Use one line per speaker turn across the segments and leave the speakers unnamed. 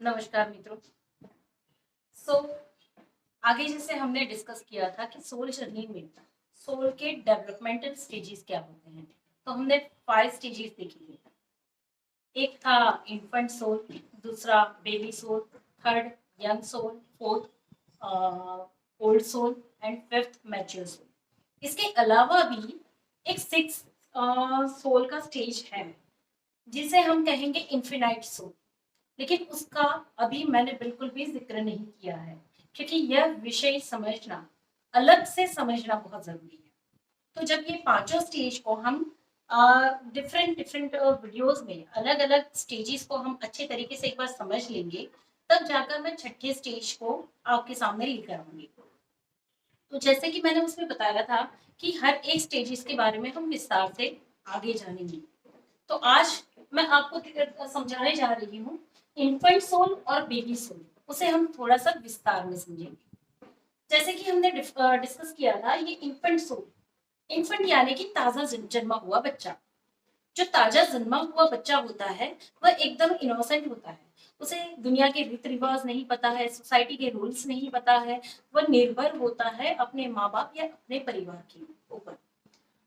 नमस्कार मित्रों। सो आगे जैसे हमने डिस्कस किया था कि सोल जर्नी में सोल के डेवलपमेंटल स्टेजेस क्या होते हैं। तो हमने 5 स्टेजेस देखी थी। एक था इन्फेंट सोल, दूसरा baby soul, third young soul, fourth old soul and fifth mature soul. इसके अलावा भी एक सिक्स सोल का स्टेज है जिसे हम कहेंगे इन्फिनाइट सोल। लेकिन उसका अभी मैंने बिल्कुल भी जिक्र नहीं किया है क्योंकि यह विषय समझना, अलग से समझना बहुत जरूरी है। तो जब ये पांचों स्टेज को हम डिफरेंट डिफरेंट वीडियोस में अलग अलग स्टेजेस को हम अच्छे तरीके से एक बार समझ लेंगे, तब जाकर मैं छठे स्टेज को आपके सामने लेकर आऊंगी। तो जैसे कि मैंने उसमें बताया था कि हर एक स्टेजेस के बारे में हम विस्तार से आगे जानेंगे। तो आज मैं आपको समझाने जा रही हूँ इन्फेंट सोल और बेबी सोल। उसे हम थोड़ा सा विस्तार में समझेंगे। जैसे कि हमने डिस्कस किया था, ये इन्फेंट सोल, इन्फेंट यानी कि ताजा जन्मा हुआ बच्चा। जो ताजा जन्मा हुआ बच्चा होता है वह एकदम इनोसेंट होता है। उसे दुनिया के रीति रिवाज नहीं पता है, सोसाइटी के रूल्स नहीं पता है। वह निर्भर होता है अपने माँ बाप या अपने परिवार के ऊपर।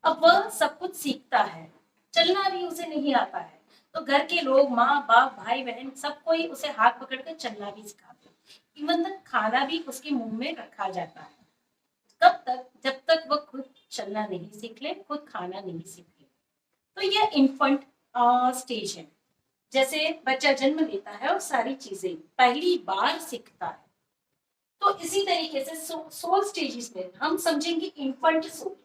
अब वह सब कुछ सीखता है, चलना भी उसे नहीं आता है। तो घर के लोग, माँ बाप, भाई बहन, सब कोई उसे हाथ पकड़कर चलना भी सिखाते हैं। इवन तक खाना भी उसके मुंह में रखा जाता है। कब तक? जब तक वह खुद चलना नहीं सीख ले, खुद खाना नहीं सीख ले। तो यह इन्फेंट स्टेज है। जैसे बच्चा जन्म लेता है और सारी चीजें पहली बार सीखता है। तो इसी तरीके से सोल स्टेजेस में हम समझेंगे इन्फेंट सोल।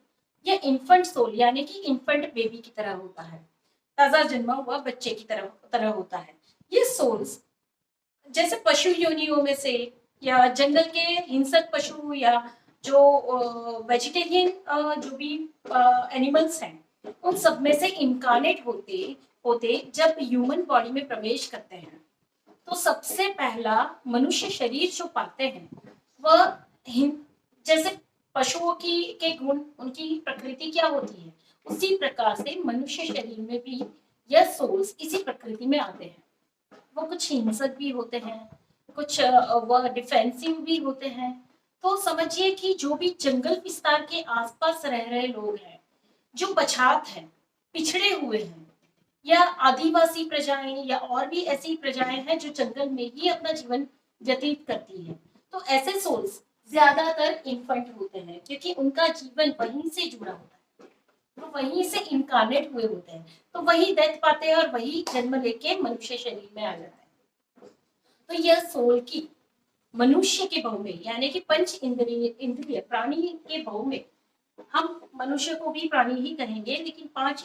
ये इन्फेंट सोल यानी कि इन्फेंट बेबी की तरह होता है, ताजा जन्मा हुआ बच्चे की तरह तरह होता है। ये सोल्स जैसे पशु योनियों में से, या जंगल के हिंसक पशु, या जो वेजिटेरियन जो भी एनिमल्स हैं, उन सब में से इनकारनेट होते होते जब ह्यूमन बॉडी में प्रवेश करते हैं, तो सबसे पहला मनुष्य शरीर जो पाते हैं वह जैसे पशुओं की के गुण, उनकी प्रकृति क्या होती है, उसी प्रकार से मनुष्य शरीर में भी यह सोल्स इसी प्रकृति में आते हैं। वो कुछ हिंसक भी होते हैं, कुछ वह डिफेंसिव भी होते हैं। तो समझिए कि जो भी जंगल विस्तार के आसपास रह रहे लोग हैं, जो पछात हैं, पिछड़े हुए हैं, या आदिवासी प्रजाएं, या और भी ऐसी प्रजाएं हैं जो जंगल में ही अपना जीवन व्यतीत करती हैं, तो ऐसे सोल्स ज्यादातर इन्फेंट होते हैं क्योंकि उनका जीवन वहीं से जुड़ा होता है। तो वहीं से इनकारनेट हुए होते हैं, तो वही डेथ पाते हैं और वही जन्म लेके मनुष्य शरीर में आ जाते हैं। तो यह सोल की मनुष्य के भाव में, यानी कि पंच इंद्रिय इंद्रिय प्राणी के भाव में, हम मनुष्य को भी प्राणी ही कहेंगे, लेकिन पंच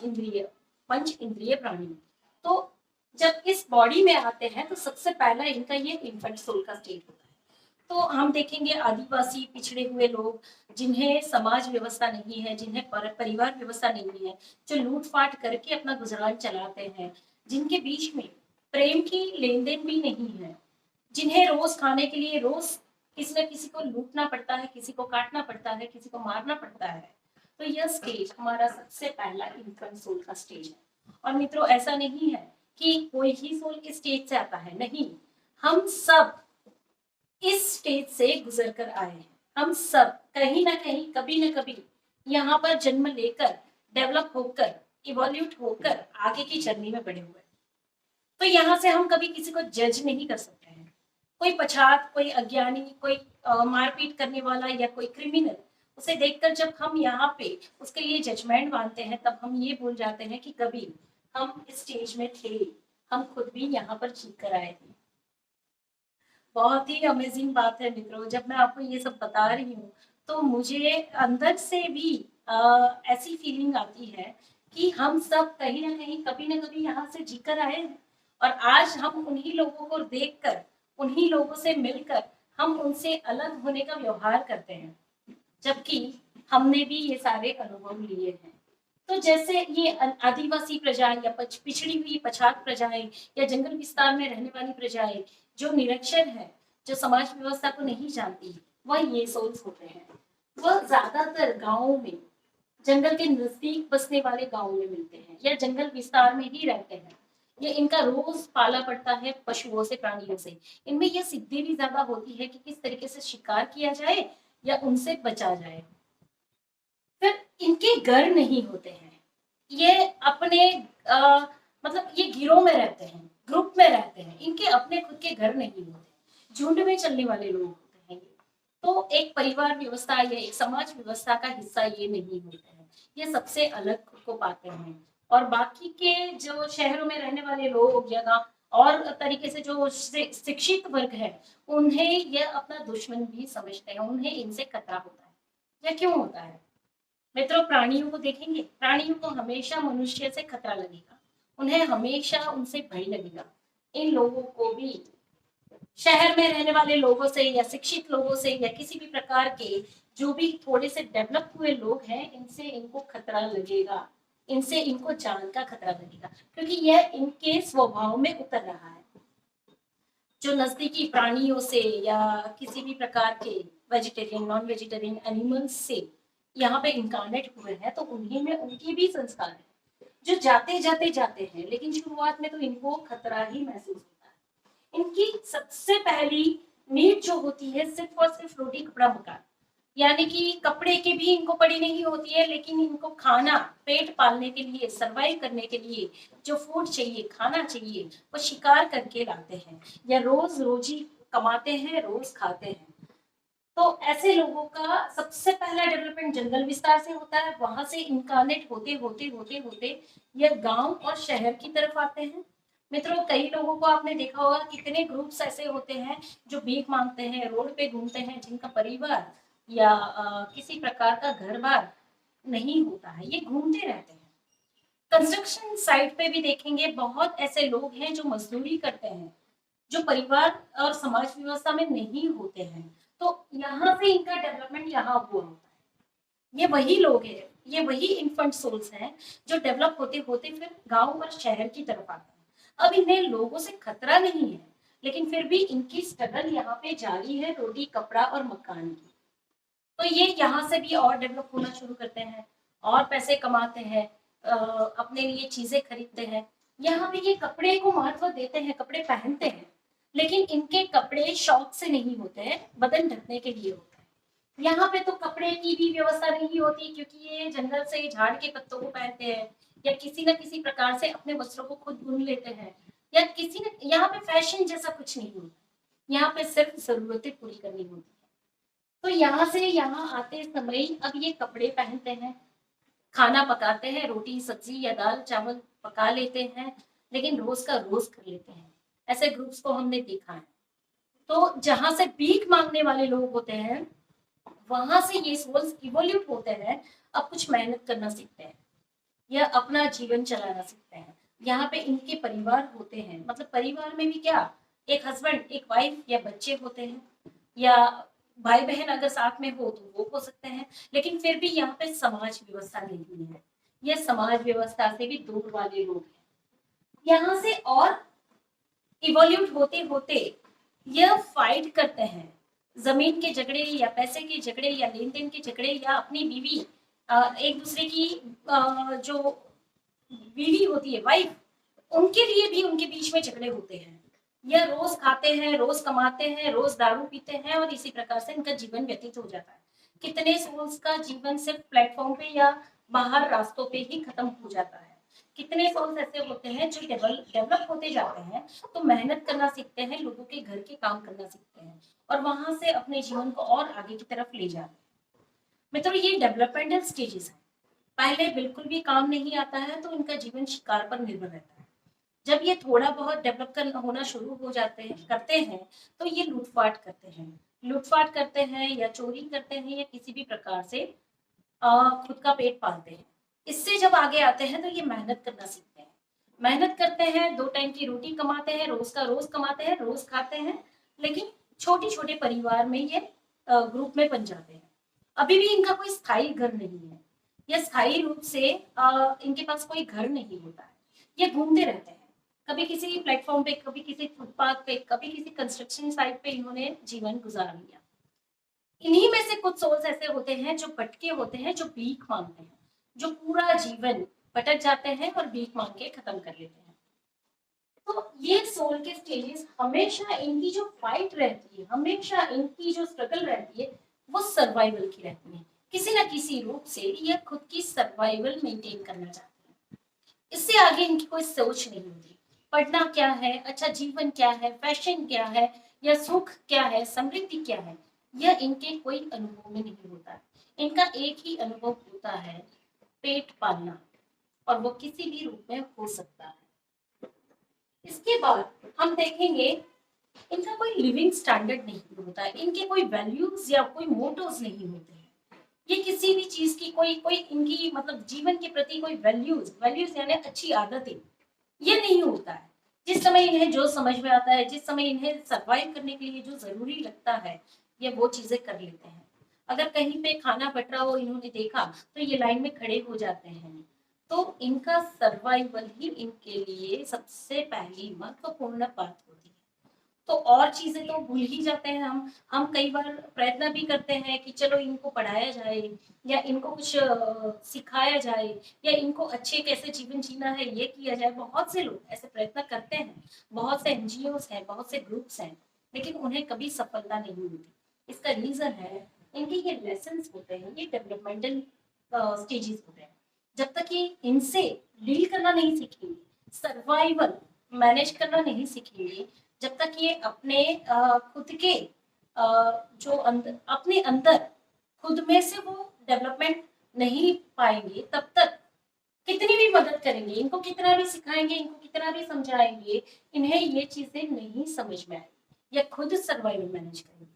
इंद्रिय प्राणी। तो जब इस बॉडी में आते हैं तो सबसे पहला इनका ये इन्फेंट सोल का स्टेज होता है। तो हम देखेंगे आदिवासी पिछड़े हुए लोग, जिन्हें समाज व्यवस्था नहीं है, जिन्हें परिवार व्यवस्था नहीं है, जो लूटपाट करके अपना गुजरान चलाते हैं, जिनके बीच में प्रेम की लेन देन भी नहीं है, जिन्हें रोज खाने के लिए रोज किसी न किसी को लूटना पड़ता है, किसी को काटना पड़ता है, किसी को मारना पड़ता है। तो यह स्टेज हमारा सबसे पहला इन्फेंट सोल का स्टेज है। और मित्रों, ऐसा नहीं है कि कोई ही सोल इस स्टेज से आता है, नहीं, हम सब इस स्टेज से गुजर कर आए हैं। हम सब कहीं ना कहीं, कभी ना कभी यहाँ पर जन्म लेकर, डेवलप होकर, इवोल्यूट होकर आगे की जर्नी में बढ़े हुए। तो यहाँ से हम कभी किसी को जज नहीं कर सकते हैं। कोई पछात, कोई अज्ञानी, कोई मारपीट करने वाला, या कोई क्रिमिनल, उसे देखकर जब हम यहाँ पे उसके लिए जजमेंट मानते हैं, तब हम ये भूल जाते हैं कि कभी हम इस स्टेज में थे, हम खुद भी यहाँ पर जीत कर आए थे। बहुत ही अमेजिंग बात है मित्रों, जब मैं आपको ये सब बता रही हूँ तो मुझे अंदर से भी ऐसी फीलिंग आती है कि हम सब कहीं ना कहीं, कभी ना कभी यहाँ से जीकर आए हैं। और आज हम उन्हीं लोगों को देखकर, उन्हीं लोगों से मिलकर हम उनसे अलग होने का व्यवहार करते हैं, जबकि हमने भी ये सारे अनुभव लिए हैं। तो जैसे ये आदिवासी प्रजाएं, या पिछड़ी हुई पछात प्रजाएं, या जंगल विस्तार में रहने वाली प्रजाएं, जो निरक्षर है, जो समाज व्यवस्था को नहीं जानती, वह ये सोच होते हैं। वह ज्यादातर गाँवों में, जंगल के नजदीक बसने वाले गाँव में मिलते हैं, या जंगल विस्तार में ही रहते हैं। ये इनका रोज पाला पड़ता है पशुओं से, प्राणियों से। इनमें ये सिद्धि भी ज्यादा होती है कि किस तरीके से शिकार किया जाए या उनसे बचा जाए। फिर इनके घर नहीं होते हैं, ये अपने मतलब ये गिरोह में रहते हैं, ग्रुप में रहते हैं, इनके अपने खुद के घर नहीं होते, झुंड में चलने वाले लोग होते हैं ये। तो एक परिवार व्यवस्था या एक समाज व्यवस्था का हिस्सा ये नहीं होते हैं, ये सबसे अलग खुद को पाते हैं। और बाकी के जो शहरों में रहने वाले लोग या गाँव और तरीके से जो शिक्षित वर्ग है, उन्हें यह अपना दुश्मन भी समझते हैं, उन्हें इनसे खतरा होता है। यह क्यों होता है? मित्रों, प्राणियों को देखेंगे, प्राणियों को हमेशा मनुष्य से खतरा लगेगा, उन्हें हमेशा उनसे भय लगेगा। इन लोगों को भी शहर में रहने वाले लोगों से या शिक्षित लोगों से या किसी भी प्रकार के जो भी थोड़े से डेवलप हुए लोग हैं, इनसे इनको खतरा लगेगा, इनसे इनको जान का खतरा लगेगा, क्योंकि यह इनके स्वभाव में उतर रहा है। जो नजदीकी प्राणियों से या किसी भी प्रकार के वेजिटेरियन नॉन वेजिटेरियन एनिमल्स से यहाँ पे इनकारनेट हुए हैं, तो उन्हीं में उनकी भी संस्कार है जो जाते जाते जाते हैं, लेकिन शुरुआत में तो इनको खतरा ही महसूस होता है। इनकी सबसे पहली नीड जो होती है सिर्फ और सिर्फ रोटी कपड़ा मकान, यानी कि कपड़े की भी इनको पड़ी नहीं होती है, लेकिन इनको खाना, पेट पालने के लिए, सरवाइव करने के लिए जो फूड चाहिए, खाना चाहिए, वो शिकार करके लाते हैं या रोज रोजी कमाते हैं, रोज खाते हैं। तो ऐसे लोगों का सबसे पहला डेवलपमेंट जंगल विस्तार से होता है, वहां से इनकारनेट होते होते होते होते ये गांव और शहर की तरफ आते हैं। मित्रों, कई लोगों को आपने देखा होगा, कितने ग्रुप्स ऐसे होते हैं जो भीख मांगते हैं, रोड पे घूमते हैं, जिनका परिवार या किसी प्रकार का घर बार नहीं होता है, ये घूमते रहते हैं। कंस्ट्रक्शन साइट पे भी देखेंगे, बहुत ऐसे लोग हैं जो मजदूरी करते हैं, जो परिवार और समाज व्यवस्था में नहीं होते हैं। तो यहाँ से इनका डेवलपमेंट यहाँ हुआ होता है। ये वही लोग हैं, ये वही इन्फेंट सोल्स हैं जो डेवलप होते होते फिर गांव और शहर की तरफ आते हैं। अब इन्हें लोगों से खतरा नहीं है, लेकिन फिर भी इनकी स्ट्रगल यहाँ पे जारी है, रोटी कपड़ा और मकान की। तो ये यहाँ से भी और डेवलप होना शुरू करते हैं, और पैसे कमाते हैं, अपने लिए चीजें खरीदते हैं। यहाँ भी ये कपड़े को महत्व देते हैं, कपड़े पहनते हैं, लेकिन इनके कपड़े शौक से नहीं होते हैं, बदन ढकने के लिए होते हैं। यहाँ पे तो कपड़े की भी व्यवस्था नहीं होती, क्योंकि ये जंगल से झाड़ के पत्तों को पहनते हैं या किसी न किसी प्रकार से अपने वस्त्रों को खुद बुन लेते हैं, या किसी न, यहाँ पे फैशन जैसा कुछ नहीं होता, यहाँ पे सिर्फ जरूरतें पूरी करनी होती है। तो यहाँ से यहाँ आते समय अब ये कपड़े पहनते हैं, खाना पकाते हैं, रोटी सब्जी या दाल चावल पका लेते हैं, लेकिन रोज का रोज कर लेते हैं। ऐसे ग्रुप्स को हमने देखा है। तो जहां से भीख मांगने वाले लोग होते हैं, वहां से ये सोल्स इवोल्यूट होते हैं, अब कुछ मेहनत करना सीखते हैं या अपना जीवन चलाना सीखते हैं। यहाँ पे इनके परिवार होते हैं, मतलब परिवार में भी क्या, एक हस्बैंड एक वाइफ या बच्चे होते हैं, या भाई बहन अगर साथ में हो तो वो हो सकते हैं, लेकिन फिर भी यहाँ पे समाज व्यवस्था नहीं है। यह समाज व्यवस्था से भी दूर वाले लोग हैं। यहाँ से और इवोल्यूट होते होते यह फाइट करते हैं, जमीन के झगड़े या पैसे के झगड़े या लेन देन के झगड़े या अपनी बीवी, एक दूसरे की जो बीवी होती है वाइफ, उनके लिए भी उनके बीच में झगड़े होते हैं। यह रोज खाते हैं, रोज कमाते हैं, रोज दारू पीते हैं, और इसी प्रकार से इनका जीवन व्यतीत हो जाता है। कितने सोल्स का जीवन सिर्फ प्लेटफॉर्म पे या बाहर रास्तों पे ही खत्म हो जाता है। कितने सोल्स ऐसे होते हैं जो डेवलप होते जाते हैं, तो मेहनत करना सीखते हैं, लोगों के घर के काम करना सीखते हैं, और वहां से अपने जीवन को और आगे की तरफ ले जाते हैं। मित्रों, ये डेवलपमेंटल स्टेजेस है। पहले बिल्कुल भी काम नहीं आता है, तो इनका जीवन शिकार पर निर्भर रहता है। जब ये थोड़ा बहुत डेवलप कर होना शुरू हो जाते हैं, करते हैं, तो ये लूटपाट करते हैं, लूटपाट करते हैं या चोरी करते हैं या किसी भी प्रकार से खुद का पेट पालते हैं। इससे जब आगे आते हैं तो ये मेहनत करना सीखते हैं, मेहनत करते हैं, 2 टाइम की रोटी कमाते हैं, रोज का रोज कमाते हैं, रोज खाते हैं, लेकिन छोटे छोटे परिवार में ये ग्रुप में बन जाते हैं। अभी भी इनका कोई स्थायी घर नहीं है, या स्थायी रूप से इनके पास कोई घर नहीं होता है। ये घूमते रहते हैं, कभी किसी प्लेटफॉर्म पे, कभी किसी फुटपाथ पे, कभी किसी कंस्ट्रक्शन साइट पे इन्होंने जीवन गुजार लिया। इन्हीं में से कुछ सोल्स ऐसे होते हैं जो भटके होते हैं, जो भीख मांगते हैं, जो पूरा जीवन भटक जाते हैं और भीख मांग के खत्म कर लेते हैं। तो ये सोल के स्टेजेस हमेशा इनकी जो फाइट रहती है, हमेशा इनकी जो स्ट्रगल रहती है, वो सर्वाइवल की रहती है। किसी ना किसी रूप से ये खुद की सर्वाइवल मेंटेन करना चाहते हैं। इससे आगे इनकी कोई सोच नहीं होती। पढ़ना क्या है, अच्छा जीवन क्या है, फैशन क्या है, या सुख क्या है, समृद्धि क्या है, यह इनके कोई अनुभव में नहीं होता। इनका एक ही अनुभव होता है, पेट पालना, और वो किसी भी रूप में हो सकता है। इसके बाद हम देखेंगे इनका कोई लिविंग स्टैंडर्ड नहीं होता है, इनके कोई वैल्यूज या कोई मोटोज नहीं होते हैं। ये किसी भी चीज की कोई कोई इनकी मतलब जीवन के प्रति कोई वैल्यूज वैल्यूज यानी अच्छी आदतें, ये नहीं होता है। जिस समय इन्हें जो समझ में आता है, जिस समय इन्हें सरवाइव करने के लिए जो जरूरी लगता है, ये वो चीजें कर लेते हैं। अगर कहीं पे खाना बट रहा हो, इन्होंने देखा, तो ये लाइन में खड़े हो जाते हैं। तो इनका सर्वाइवल ही इनके लिए सबसे पहली महत्वपूर्ण बात होती है। तो और चीजें तो भूल ही जाते हैं हम कई बार प्रयत्न भी करते हैं कि चलो इनको पढ़ाया जाए, या इनको कुछ सिखाया जाए, या इनको अच्छे कैसे जीवन जीना है ये किया जाए। बहुत से लोग ऐसे प्रयत्न करते हैं, बहुत से एनजीओ हैं, बहुत से ग्रुप्स हैं, लेकिन उन्हें कभी सफलता नहीं मिलती। इसका रीजन है इनके ये लेसन होते हैं, ये डेवलपमेंटल स्टेजेस होते हैं। जब तक ये इनसे डील करना नहीं सीखेंगे, सर्वाइवल मैनेज करना नहीं सीखेंगे, जब तक ये अपने खुद के जो अपने अंदर खुद में से वो डेवलपमेंट नहीं पाएंगे, तब तक कितनी भी मदद करेंगे, इनको कितना भी सिखाएंगे, इनको कितना भी समझाएंगे, इन्हें ये चीजें नहीं समझ में आएगी, या खुद सर्वाइवल मैनेज करेंगे।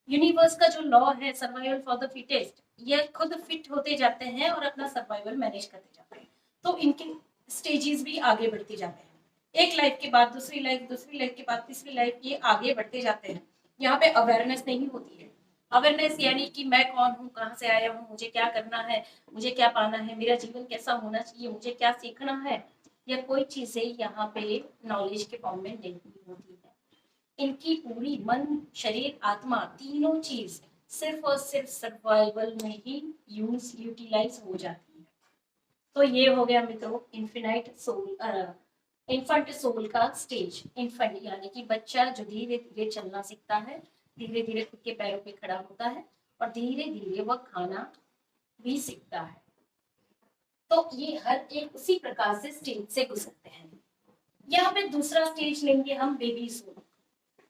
यूनिवर्स का जो लॉ है सर्वाइवल फॉर द फिटेस्ट, ये खुद फिट होते जाते हैं और अपना सर्वाइवल मैनेज करते जाते हैं। तो इनके स्टेजेस भी आगे बढ़ते जाते हैं, एक लाइफ के बाद दूसरी लाइफ, दूसरी लाइफ के बाद तीसरी लाइफ, ये आगे बढ़ते जाते हैं। यहाँ पे अवेयरनेस नहीं होती है। अवेयरनेस यानी कि मैं कौन हूँ, कहाँ से आया हूँ, मुझे क्या करना है, मुझे क्या पाना है, मेरा जीवन कैसा होना चाहिए, मुझे क्या सीखना है, या कोई चीजें यहाँ पे नॉलेज के फॉर्म में नहीं होती है। इनकी पूरी मन, शरीर, आत्मा, तीनों चीज सिर्फ और सिर्फ सर्वाइवल में ही यूटिलाइज हो जाती है। तो ये हो गया मित्रों इन्फिनाइट सोल, इन्फेंट सोल का स्टेज। इन्फेंट यानी कि बच्चा जो धीरे धीरे चलना सीखता है, धीरे धीरे खुद के पैरों पे खड़ा होता है, और धीरे धीरे वह खाना भी सीखता है। तो ये हर एक उसी प्रकार से स्टेज से गुजरते हैं। यहाँ पे दूसरा स्टेज लेंगे हम, बेबी सोल।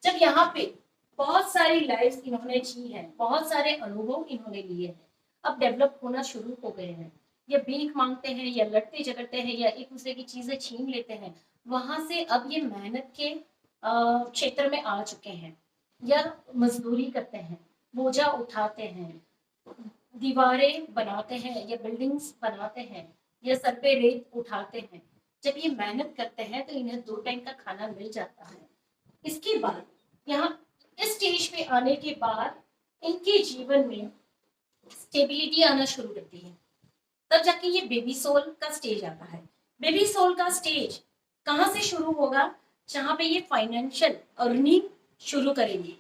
जब यहाँ पे बहुत सारी लाइफ इन्होंने जी है, बहुत सारे अनुभव इन्होंने लिए हैं, अब डेवलप होना शुरू हो गए हैं, या भीख मांगते हैं, या लड़ते झगड़ते हैं, या एक दूसरे की चीजें छीन लेते हैं, वहां से अब ये मेहनत के क्षेत्र में आ चुके हैं, या मजदूरी करते हैं, बोझा उठाते हैं, दीवारें बनाते हैं, या बिल्डिंग्स बनाते हैं, या सर पे रेत उठाते हैं। जब ये मेहनत करते हैं तो इन्हें 2 टाइम का खाना मिल जाता है। इसके बाद यहाँ इस स्टेज पे आने के बाद इनके जीवन में स्टेबिलिटी आना शुरू करती है। तब जाके ये बेबी सोल का स्टेज आता है। बेबी सोल का स्टेज कहाँ से शुरू होगा? जहाँ पे ये फाइनेंशियल अर्निंग शुरू करेंगे,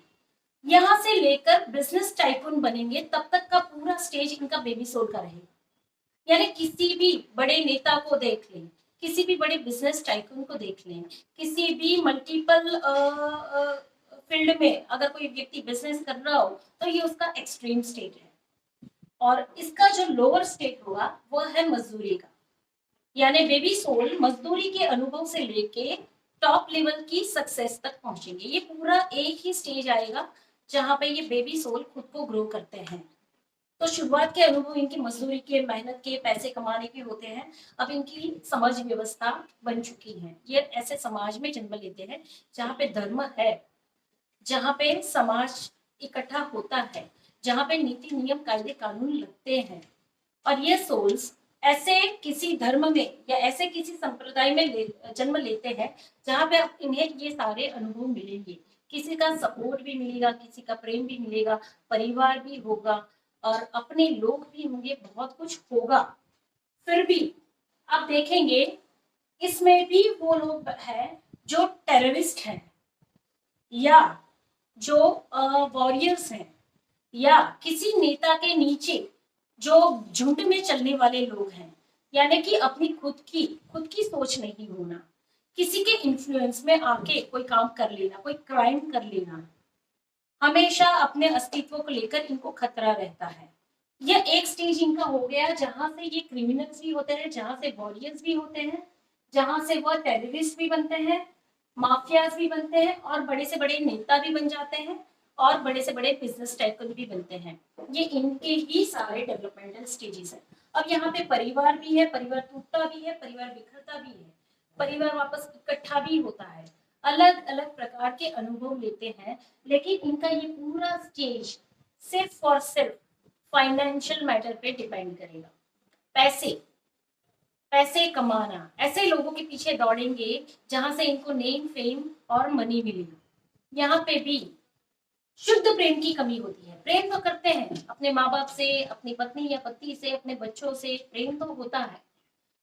यहाँ से लेकर बिजनेस टाइकून बनेंगे, तब तक का पूरा स्टेज इनका बेबी सोल का रहेगा। यानी किसी भी बड़े नेता को देख लें, किसी भी बड़े बिजनेस टाइकून को देख लें, किसी भी मल्टीपल फील्ड में अगर कोई व्यक्ति बिजनेस कर रहा हो, तो ये उसका एक्सट्रीम स्टेट है। और इसका जो लोअर स्टेट होगा वो है मजदूरी का। यानी बेबी सोल मजदूरी के अनुभव से लेके टॉप लेवल की सक्सेस तक पहुंचेंगे। ये पूरा एक ही स्टेज आएगा जहां पे ये बेबी सोल खुद को ग्रो करते हैं। तो शुरुआत के अनुभव इनकी मजदूरी के, मेहनत के, पैसे कमाने के होते हैं। अब इनकी समाज व्यवस्था बन चुकी है, ये ऐसे समाज में जन्म लेते हैं जहाँ पे धर्म है, जहाँ पे समाज इकट्ठा होता है, जहाँ पे नीति नियम कायदे कानून लगते हैं। और ये सोल्स ऐसे किसी धर्म में या ऐसे किसी संप्रदाय में जन्म लेते हैं जहाँ पे इन्हें ये सारे अनुभव मिलेंगे। किसी का सपोर्ट भी मिलेगा, किसी का प्रेम भी मिलेगा, परिवार भी होगा, और अपने लोग भी होंगे, बहुत कुछ होगा। फिर भी आप देखेंगे इसमें भी वो लोग हैं जो टेररिस्ट हैं, या जो वॉरियर्स हैं, या किसी नेता के नीचे जो झुंड में चलने वाले लोग हैं। यानी कि अपनी खुद की सोच नहीं होना, किसी के इन्फ्लुएंस में आके कोई काम कर लेना, कोई क्राइम कर लेना, हमेशा अपने अस्तित्व को लेकर इनको खतरा रहता है। यह एक स्टेज इनका हो गया जहां से ये क्रिमिनल्स भी होते हैं, जहां से वॉरियर्स भी होते हैं, जहां से वह टेररिस्ट भी बनते हैं, माफियाज भी बनते हैं, और बड़े से बड़े नेता भी बन जाते हैं, और बड़े से बड़े बिजनेस टाइकून भी बनते हैं। ये इनके ही सारे डेवलपमेंटल स्टेजेस हैं। अब यहाँ पे परिवार भी है, परिवार टूटता भी है, परिवार बिखरता भी है, परिवार वापस इकट्ठा भी होता है, अलग अलग प्रकार के अनुभव लेते हैं। लेकिन इनका ये पूरा स्टेज सिर्फ और सिर्फ फाइनेंशियल मैटर पे डिपेंड करेगा। पैसे, पैसे कमाना, ऐसे लोगों के पीछे दौड़ेंगे जहां से इनको नेम, फेम और मनी मिलेगा। यहाँ पे भी शुद्ध प्रेम की कमी होती है। प्रेम तो करते हैं अपने माँ बाप से, अपनी पत्नी या पति से, अपने बच्चों से, प्रेम तो होता है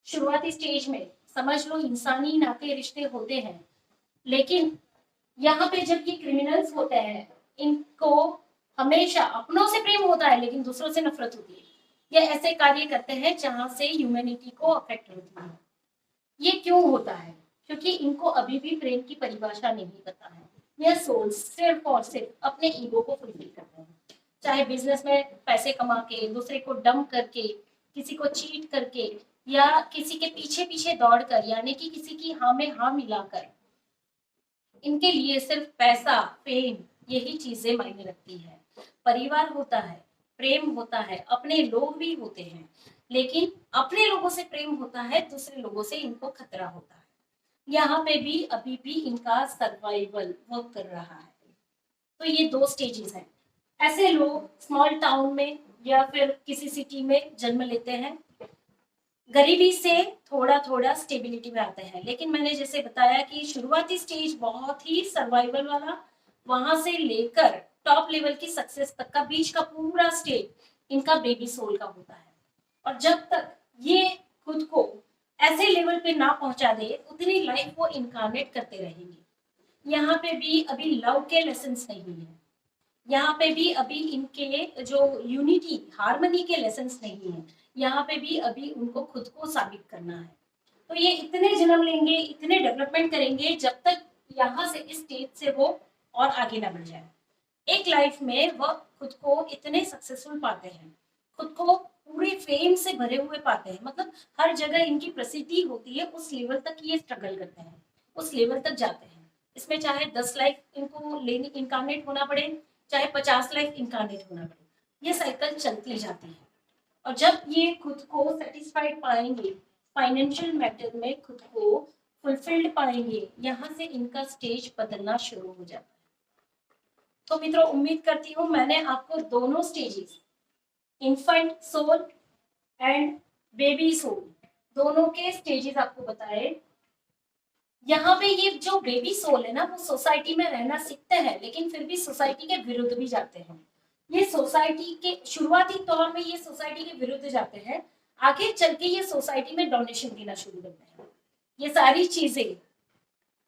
शुरुआती स्टेज में, समझ लो इंसानी नाते रिश्ते होते हैं। लेकिन यहाँ पे जब ये क्रिमिनल्स होते हैं, इनको हमेशा अपनों से प्रेम होता है लेकिन दूसरों से नफरत होती है। ये ऐसे कार्य करते हैं जहां से ह्यूमैनिटी को अफेक्ट होती है। ये क्यों होता है? क्योंकि इनको अभी भी प्रेम की परिभाषा नहीं पता है। यह सोल सिर्फ और सिर्फ अपने ईगो को फुलफिल करते हैं, चाहे बिजनेस में पैसे कमा के, दूसरे को डंप करके, किसी को चीट करके, या किसी के पीछे पीछे दौड़कर, यानी कि किसी की हाँ में हाँ मिलाकर। इनके लिए सिर्फ पैसा, फेम, यही चीजें मायने रखती है। परिवार होता है, प्रेम होता है, अपने लोग भी होते हैं, लेकिन अपने लोगों से प्रेम होता है, दूसरे लोगों से इनको खतरा होता है। यहाँ पे भी अभी भी इनका सर्वाइवल वर्क कर रहा है। तो ये दो स्टेजेस हैं। ऐसे लोग स्मॉल टाउन में या फिर किसी सिटी में जन्म लेते हैं, गरीबी से थोड़ा थोड़ा स्टेबिलिटी में आते हैं। लेकिन मैंने जैसे बताया कि शुरुआती स्टेज बहुत ही सर्वाइवल वाला, वहां से लेकर टॉप लेवल की सक्सेस तक का बीच का पूरा स्टेज इनका बेबी सोल का होता है। और जब तक ये खुद को ऐसे लेवल पे ना पहुंचा दे, उतनी लाइफ वो इनकारनेट करते रहेंगे। यहाँ पे भी अभी लव के लेसन्स नहीं है, यहाँ पे भी अभी इनके जो यूनिटी, हार्मनी के लेसन्स नहीं है। यहाँ पे भी अभी उनको खुद को साबित करना है। तो ये इतने जन्म लेंगे, इतने डेवलपमेंट करेंगे, जब तक यहाँ से इस स्टेज से वो और आगे ना बढ़ जाए। एक लाइफ में वह खुद को इतने सक्सेसफुल पाते हैं, खुद को पूरे फेम से भरे हुए पाते हैं, मतलब हर जगह इनकी प्रसिद्धि होती है। उस लेवल तक ये स्ट्रगल करते हैं, उस लेवल तक जाते हैं। इसमें चाहे 10 लाइफ इनको लेने इनकारनेट होना पड़े, चाहे 50 लाइफ इनकारनेट होना पड़े, ये साइकिल चलती जाती है। और जब ये खुद को सेटिस्फाइड पाएंगे, फाइनेंशियल मैटर में खुद को फुलफिल्ड पाएंगे, यहाँ से इनका स्टेज बदलना शुरू हो जाता है। तो मित्रों, उम्मीद करती हूँ मैंने आपको दोनों stages, infant soul and baby soul, दोनों के स्टेजेस आपको बताए। यहाँ पे ये जो बेबी सोल है ना, वो सोसाइटी में रहना सीखते हैं, लेकिन फिर भी सोसाइटी के विरुद्ध भी जाते हैं। ये सोसाइटी के शुरुआती तौर में ये सोसाइटी के विरुद्ध जाते हैं, आगे चल के ये सोसाइटी में डोनेशन देना शुरू करते हैं। ये सारी चीजें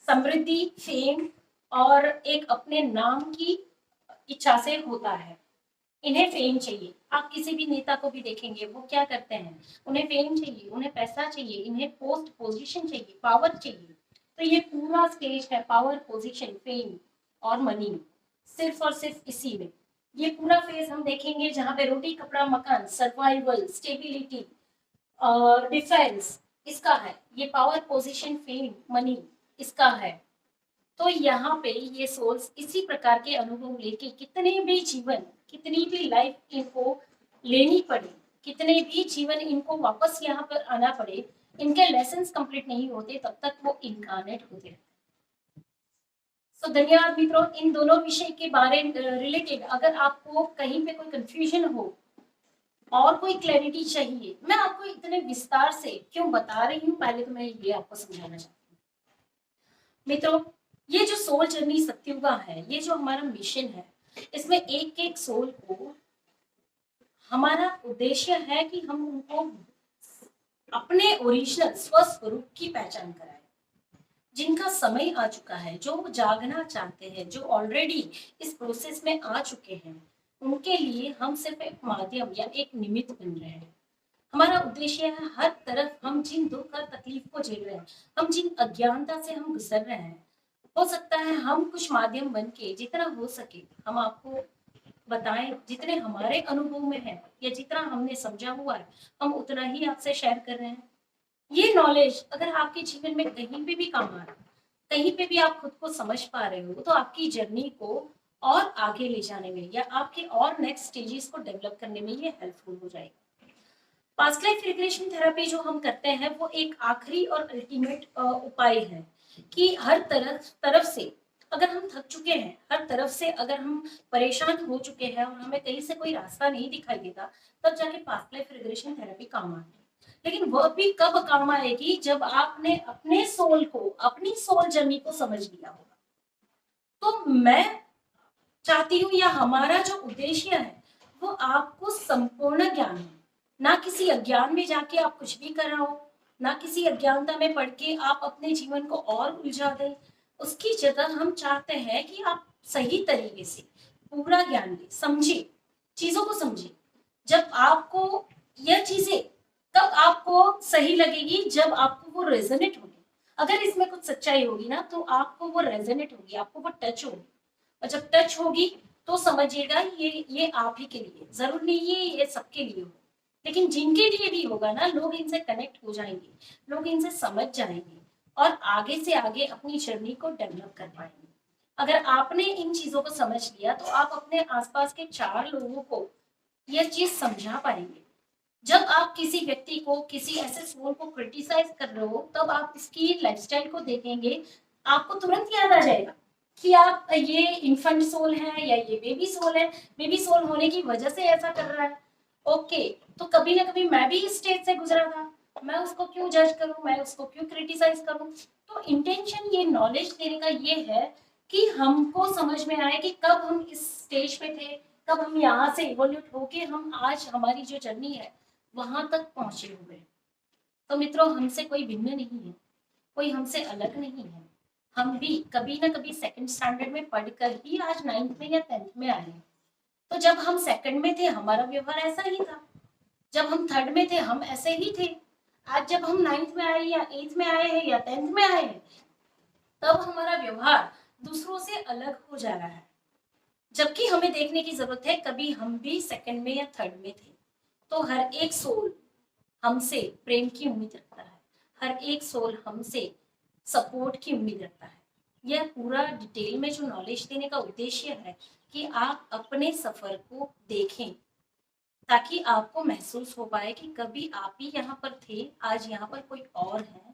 समृद्धि, फेम और एक अपने नाम की इच्छा से होता है। इन्हें फेम चाहिए। आप किसी भी नेता को भी देखेंगे, वो क्या करते हैं, उन्हें फेम चाहिए, उन्हें पैसा चाहिए, इन्हें पोस्ट पोजीशन चाहिए, पावर चाहिए। तो ये पूरा स्टेज है पावर, पोजीशन, फेम और मनी, सिर्फ और सिर्फ इसी में। ये पूरा फेज हम देखेंगे जहाँ पे रोटी कपड़ा मकान, सर्वाइवल, स्टेबिलिटी, डिफेंस इसका है। ये पावर, पोजीशन, फेम, मनी इसका है। तो यहाँ पे ये सोल्स इसी प्रकार के अनुभव लेके कितने भी जीवन, कितनी भी लाइफ इनको लेनी पड़े, कितने भी जीवन इनको वापस यहाँ पर आना पड़े, इनके लेसन्स कंप्लीट नहीं होते तब तक वो इनकारनेट होते रहते। तो धन्यवाद मित्रों। इन दोनों विषय के बारे में रिलेटेड अगर आपको कहीं पे कोई कंफ्यूजन हो और कोई क्लैरिटी चाहिए, मैं आपको इतने विस्तार से क्यों बता रही हूँ, पहले तो मैं ये आपको समझाना चाहती हूँ। मित्रों, ये जो सोल जर्नी सत्युगा है, ये जो हमारा मिशन है, इसमें एक एक सोल को हमारा उद्देश्य है कि हम उनको अपने ओरिजिनल स्वस्वरूप की पहचान कराएं। जिनका समय आ चुका है, जो जागना चाहते हैं, जो ऑलरेडी इस प्रोसेस में आ चुके हैं, उनके लिए हम सिर्फ एक माध्यम या एक निमित्त बन रहे हैं। हमारा उद्देश्य है हर तरफ हम जिन दुख और तकलीफ को झेल रहे हैं, हम जिन अज्ञानता से हम गुजर रहे हैं, हो सकता है हम कुछ माध्यम बन के जितना हो सके हम आपको बताएं, जितने हमारे अनुभव में है या जितना हमने समझा हुआ है हम उतना ही आपसे शेयर कर रहे हैं। ये नॉलेज अगर आपके जीवन में कहीं पे भी काम आ रहा है, कहीं पे भी आप खुद को समझ पा रहे हो, तो आपकी जर्नी को और आगे ले जाने में या आपके और नेक्स्ट स्टेजेस को डेवलप करने में ये हेल्पफुल हो जाएगा। पास्ट लाइफ रिग्रेशन थेरेपी जो हम करते हैं वो एक आखिरी और अल्टीमेट उपाय है कि हर तरफ तरफ से अगर हम थक चुके हैं, हर तरफ से अगर हम परेशान हो चुके हैं और हमें कहीं से कोई रास्ता नहीं दिखाई देता, तब जाके पास्ट लाइफ रिग्रेशन थेरेपी काम आती है। लेकिन वह भी कब काम आएगी, जब आपने अपने सोल को, अपनी सोल जर्नी को समझ लिया होगा। तो मैं चाहती हूँ या हमारा जो उद्देश्य है वो आपको संपूर्ण ज्ञान है, ना किसी अज्ञान में जाके आप कुछ भी कर रहे हो, ना किसी अज्ञानता में पढ़ के आप अपने जीवन को और उलझा दें। उसकी जगह हम चाहते हैं कि आप सही तरीके से पूरा ज्ञान लें, समझे, चीजों को समझे। जब आपको यह चीजें तब आपको सही लगेगी जब आपको वो रेजोनेट होगी। अगर इसमें कुछ सच्चाई होगी ना तो आपको वो रेजोनेट होगी, आपको वो टच होगी। और जब टच होगी तो समझिएगा ये आप ही के लिए, जरूर नहीं है ये सबके लिए हो, लेकिन जिनके लिए भी होगा ना, लोग इनसे कनेक्ट हो जाएंगे, लोग इनसे समझ जाएंगे और आगे से आगे अपनी जर्नी को डेवलप कर पाएंगे। अगर आपने इन चीजों को समझ लिया तो आप अपने आसपास के 4 लोगों को यह चीज समझा पाएंगे। जब आप किसी व्यक्ति को, किसी ऐसे सोल को क्रिटिसाइज कर रहे हो, तब आप इसकी लाइफस्टाइल को देखेंगे, आपको तुरंत याद आ जाएगा कि आप ये इन्फेंट सोल है या ये बेबी सोल है, बेबी सोल होने की वजह से ऐसा कर रहा है। ओके, तो कभी ना कभी मैं भी इस स्टेज से गुजरा था, मैं उसको क्यों जज करूं, मैं उसको क्यों क्रिटिसाइज करूं। तो इंटेंशन ये नॉलेज देने का ये है कि हमको समझ में आए कि कब हम इस स्टेज पे थे, कब हम यहाँ से इवोल्यूट होके हम आज हमारी जो जर्नी है वहां तक पहुंचे हुए। तो मित्रों, हमसे कोई भिन्न नहीं है, कोई हमसे अलग नहीं है। हम भी कभी ना कभी सेकंड स्टैंडर्ड में पढ़कर ही आज 9th में या 10th में आए हैं। तो जब हम सेकंड में थे हमारा व्यवहार ऐसा ही था, जब हम थर्ड में थे हम ऐसे ही थे। आज जब हम 9th में आए या 8th में आए हैं या 10th में आए हैं, तब हमारा व्यवहार दूसरों से अलग हो जा रहा है। जबकि हमें देखने की जरूरत है, कभी हम भी सेकंड में या थर्ड में थे। तो हर एक सोल हमसे प्रेम की उम्मीद रखता है, हर एक सोल हमसे सपोर्ट की उम्मीद रखता है। यह पूरा डिटेल में जो नॉलेज देने का उद्देश्य है कि आप अपने सफर को देखें, ताकि आपको महसूस हो पाए कि कभी आप ही यहाँ पर थे, आज यहाँ पर कोई और है।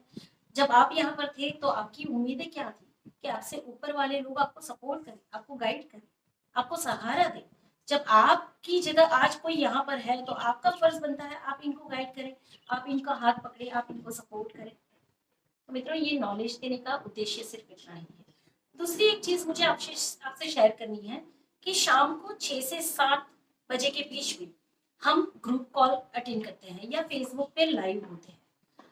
जब आप यहाँ पर थे तो आपकी उम्मीदें क्या थी कि आपसे ऊपर वाले लोग आपको सपोर्ट करें, आपको गाइड करें, आपको सहारा दें। जब आपकी जगह आज कोई यहाँ पर है तो आपका फर्ज बनता है आप इनको गाइड करें, आप इनका हाथ पकड़े, आप इनको सपोर्ट करें। तो मित्रों, ये नॉलेज देने का उद्देश्य सिर्फ इतना ही है। दूसरी एक चीज मुझे आपसे शेयर करनी है कि शाम को 6 से 7 बजे के बीच में हम ग्रुप कॉल अटेंड करते हैं या फेसबुक पे लाइव होते हैं।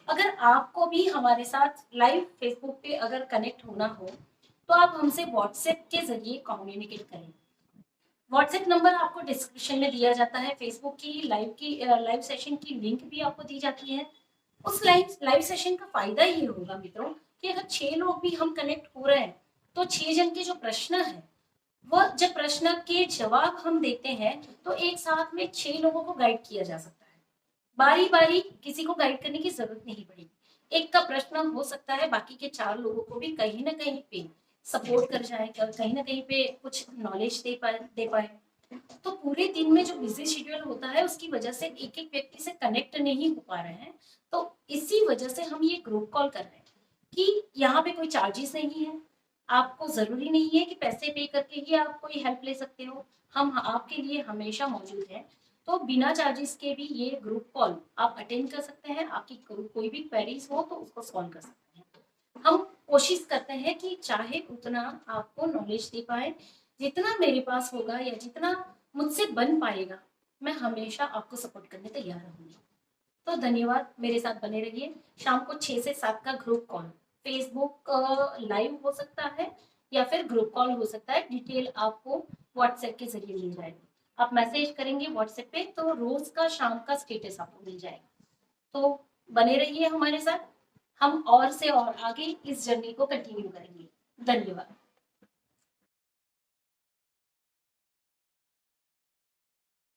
अगर आपको भी हमारे साथ लाइव फेसबुक पे अगर कनेक्ट होना हो तो आप हमसे व्हाट्सएप के जरिए कम्युनिकेट करें। व्हाट्सएप नंबर आपको डिस्क्रिप्शन में दिया जाता है, फेसबुक की लाइव सेशन की लिंक भी आपको दी जाती है। उस लाइव सेशन का फायदा ये होगा मित्रों कि अगर 6 लोग भी हम कनेक्ट हो रहे हैं तो 6 जन के जो प्रश्न है, वह जब प्रश्न के जवाब हम देते हैं तो एक साथ में 6 लोगों को गाइड किया जा सकता है। बारी बारी किसी को गाइड करने की जरूरत नहीं पड़ेगी। एक का प्रश्न हो सकता है बाकी के 4 लोगों को भी कहीं ना कहीं पे सपोर्ट कर जाए, कहीं ना कहीं पे कुछ नॉलेज दे पाए। तो पूरे दिन में जो बिजी शेड्यूल होता है उसकी वजह से एक एक व्यक्ति से कनेक्ट नहीं हो पा रहे हैं। तो इसी वजह से हम ये ग्रुप कॉल कर रहे हैं कि यहाँ पे कोई चार्जेस नहीं है, आपको जरूरी नहीं है कि पैसे पे करके ही आप कोई हेल्प ले सकते हो, हम आपके लिए हमेशा मौजूद हैं। तो बिना चार्जेस के भी ये ग्रुप कॉल आप अटेंड कर सकते हैं, आपकी कोई भी क्वेरीज हो तो उसको सॉल्व कर सकते हैं। हम कोशिश करते हैं कि चाहे उतना आपको नॉलेज दे पाए, जितना मेरे पास होगा या जितना मुझसे बन पाएगा, मैं हमेशा आपको सपोर्ट करने तैयार रहूंगी। तो धन्यवाद, मेरे साथ बने रहिए। शाम को 6 से 7 का ग्रुप कॉल फेसबुक लाइव हो सकता है या फिर ग्रुप कॉल हो सकता है, डिटेल आपको व्हाट्सएप के जरिए मिल जाएगी। आप मैसेज करेंगे व्हाट्सएप पे तो रोज का शाम का स्टेटस आपको मिल जाएगा। तो बने रहिए हमारे साथ, हम और से और आगे इस जर्नी को कंटिन्यू करेंगे। धन्यवाद।